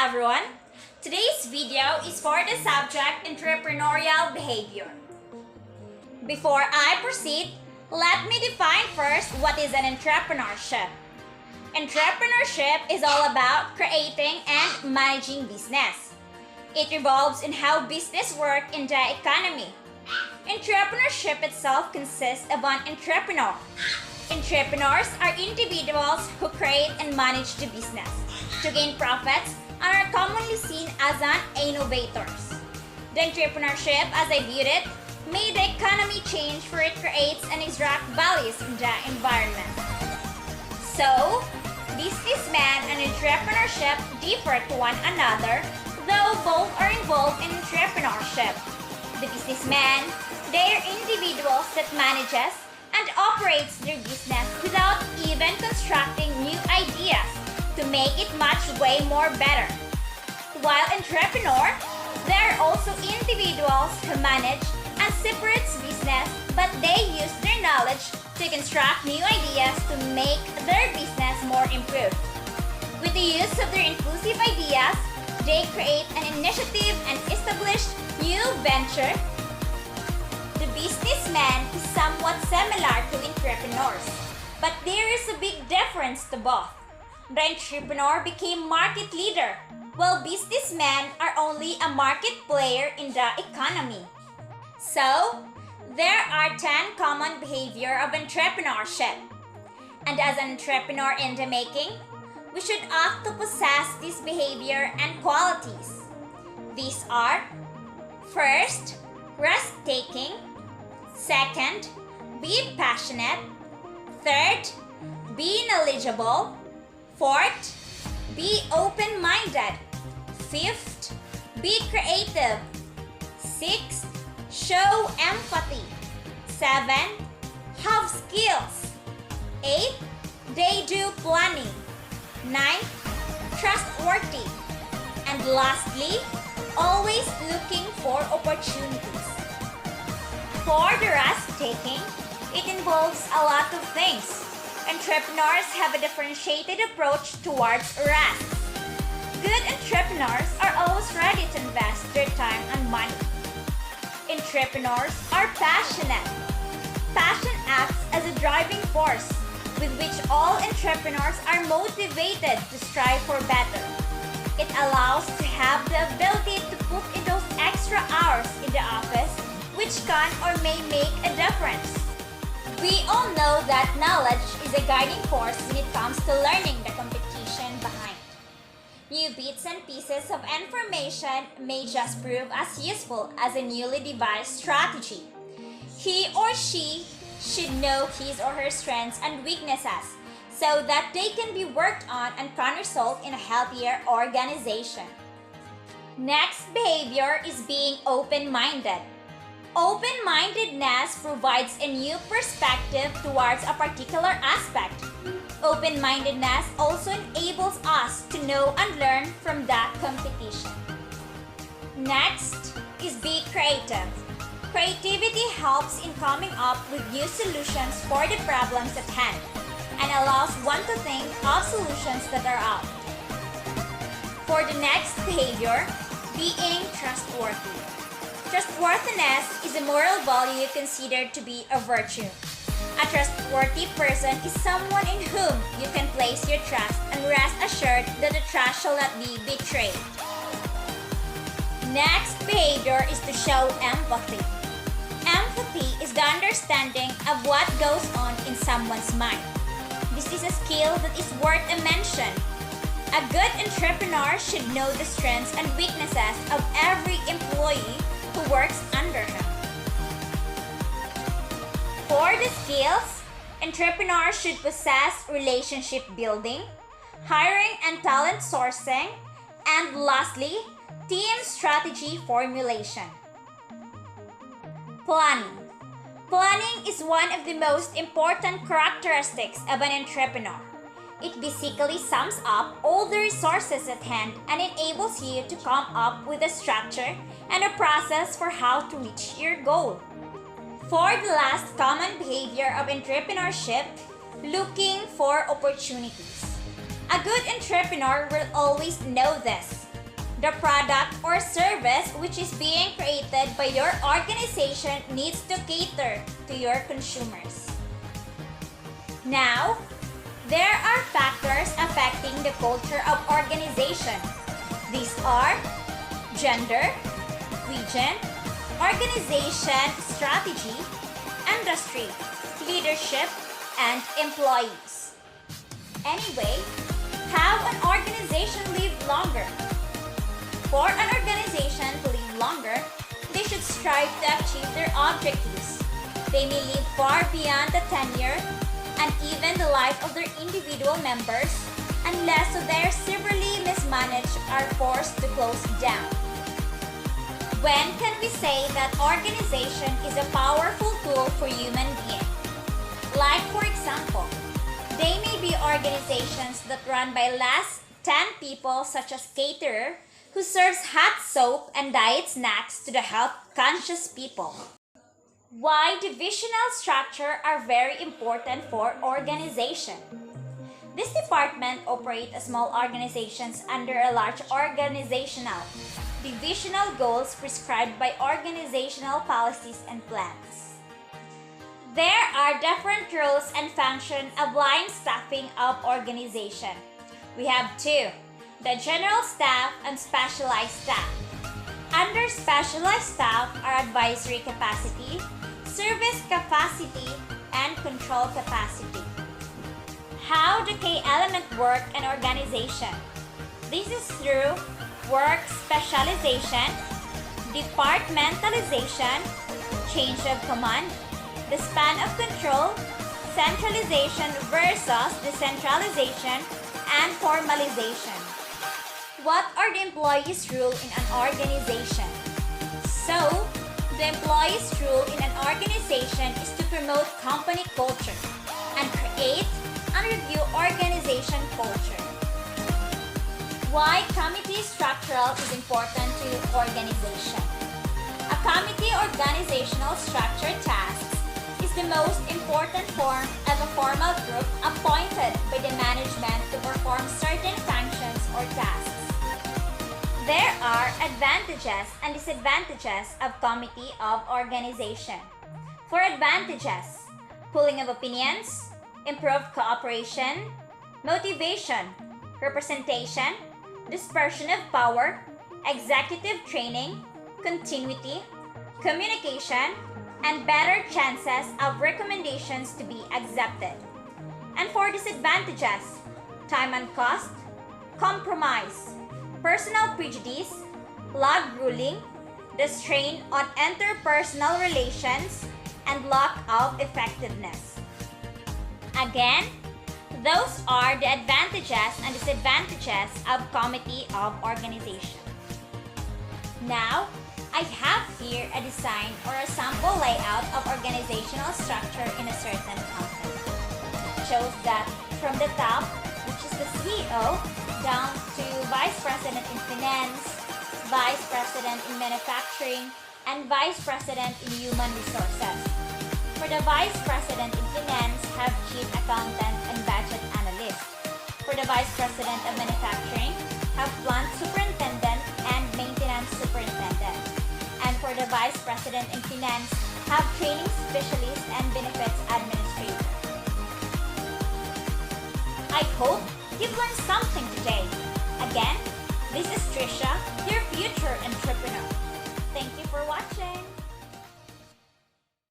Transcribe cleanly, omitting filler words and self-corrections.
everyone! Today's video is for the subject entrepreneurial behavior. Before I proceed, let me define first what is an entrepreneurship. Entrepreneurship is all about creating and managing business. It revolves in how business works in the economy. Entrepreneurship itself consists of an entrepreneur. Entrepreneurs are individuals who create and manage the business to gain profits and are commonly seen as an innovators. The entrepreneurship, as I viewed it, made the economy change for it creates and extracts values in the environment. So, businessman and entrepreneurship differ to one another, though both are involved in entrepreneurship. The businessman, they are individuals that manages and operates their business without even constructing new ideas to make it much way more better. While entrepreneur, there are also individuals who manage and separates business, but they use their knowledge to construct new ideas to make their business more improved. With the use of their inclusive ideas, they create an initiative and establish new venture. The businessman is somewhat similar to entrepreneurs, but there is a big difference to both. The entrepreneur became market leader, while businessmen are only a market player in the economy. So, there are 10 common behavior of entrepreneurship. And as an entrepreneur in the making, we should act to possess this behavior and qualities. These are: first, risk-taking; second, be passionate; third, be knowledgeable; fourth, be open-minded; fifth, be creative; sixth, show empathy; seven, have skills; eight, they do planning; ninth, trustworthy; and lastly, always looking for opportunities. For the risk-taking, it involves a lot of things. Entrepreneurs have a differentiated approach towards risk. Good entrepreneurs are always ready to invest their time and money. Entrepreneurs are passionate. Passion acts as a driving force with which all entrepreneurs are motivated to strive for better. It allows to have the ability to put in those extra hours in the office, which can or may make a difference. We all know that knowledge is a guiding force when it comes to learning the competition behind. New bits and pieces of information may just prove as useful as a newly devised strategy. He or she should know his or her strengths and weaknesses so that they can be worked on and can result in a healthier organization. Next behavior is being open-minded. Open-mindedness provides a new perspective towards a particular aspect. Open-mindedness also enables us to know and learn from that competition. Next is be creative. Creativity helps in coming up with new solutions for the problems at hand and allows one to think of solutions that are out. For the next behavior, being trustworthy. Trustworthiness is a moral value considered to be a virtue. A trustworthy person is someone in whom you can place your trust and rest assured that the trust shall not be betrayed. Next behavior is to show empathy. Empathy is the understanding of what goes on in someone's mind. This is a skill that is worth a mention. A good entrepreneur should know the strengths and weaknesses of every employee who works under him. For the skills, entrepreneurs should possess relationship building, hiring and talent sourcing, and lastly, team strategy formulation. Planning. Planning is one of the most important characteristics of an entrepreneur. It basically sums up all the resources at hand and enables you to come up with a structure and a process for how to reach your goal. For the last common behavior of entrepreneurship, looking for opportunities. A good entrepreneur will always know this. The product or service which is being created by your organization needs to cater to your consumers. Now, there are factors affecting the culture of organization. These are gender, region, organization strategy, industry, leadership, and employees. Anyway, how an organization live longer? For an organization to live longer, they should strive to achieve their objectives. They may live far beyond the tenure and even the life of their individual members unless they are severely mismanaged or forced to close down. When can we say that organization is a powerful tool for human beings? Like for example, they may be organizations that run by less 10 people such as caterer who serves hot soap and diet snacks to the health-conscious people. Why divisional structure are very important for organization. This department operate as small organizations under a large organizational, divisional goals prescribed by organizational policies and plans. There are different roles and functions of line staffing of organization. We have two, the general staff and specialized staff. Under specialized staff are advisory capacity, service capacity, and control capacity. How do key elements work in organization? This is through work specialization, departmentalization, change of command, the span of control, centralization versus decentralization, and formalization. What are the employees' role in an organization? So, the employees' role in an organization is to promote company culture and create and review organization culture. Why committee structural is important to organization? A committee organizational structure tasks is the most important form of a formal group appointed by the management to perform certain functions or tasks. There are advantages and disadvantages of committee of organization. For advantages, pooling of opinions, improved cooperation, motivation, representation, dispersion of power, executive training, continuity, communication, and better chances of recommendations to be accepted. And for disadvantages, time and cost, compromise, personal prejudice, log ruling, the strain on interpersonal relations, and lack of effectiveness. Again, those are the advantages and disadvantages of committee of organization. Now, I have here a design or a sample layout of organizational structure in a certain company. It shows that from the top, which is the CEO, down to Vice President in Finance, Vice President in Manufacturing, and Vice President in Human Resources. For the Vice President in Finance, have Chief Accountant and Budget Analyst. For the Vice President of Manufacturing, have Plant Superintendent and Maintenance Superintendent. And for the Vice President in Finance, have Training Specialist and Benefits Administrator. I hope you've learned something today. Again, this is Trisha, your future and